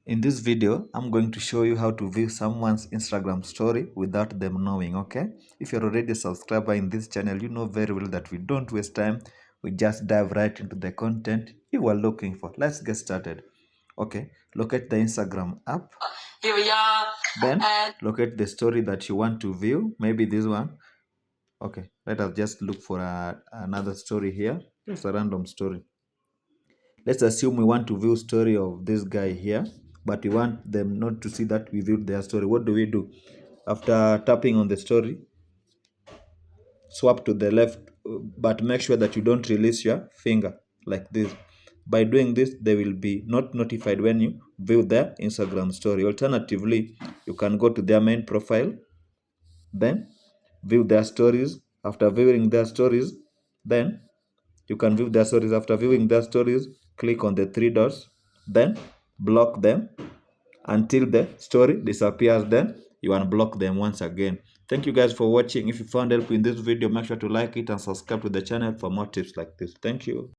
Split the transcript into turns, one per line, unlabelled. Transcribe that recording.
In this video, I'm going to show you how to view someone's Instagram story without them knowing, okay? If you're already a subscriber in this channel, you know very well that we don't waste time. We just dive right into the content you are looking for. Let's get started. Okay, locate the Instagram app.
Here we are.
Then locate the story that you want to view. Maybe this one. Okay, let us just look for another story here. Just a random story. Let's assume we want to view story of this guy here, but we want them not to see that we viewed their story. What do? After tapping on the story, swap to the left, but make sure that you don't release your finger like this. By doing this, they will be not notified when you view their Instagram story. Alternatively, you can go to their main profile, then view their stories. After viewing their stories, then you can view their stories. After viewing their stories, click on the three dots, then block them until the story disappears. Then you unblock them once again. Thank you guys for watching. If you found help in this video, make sure to like it and subscribe to the channel for more tips like this. Thank you.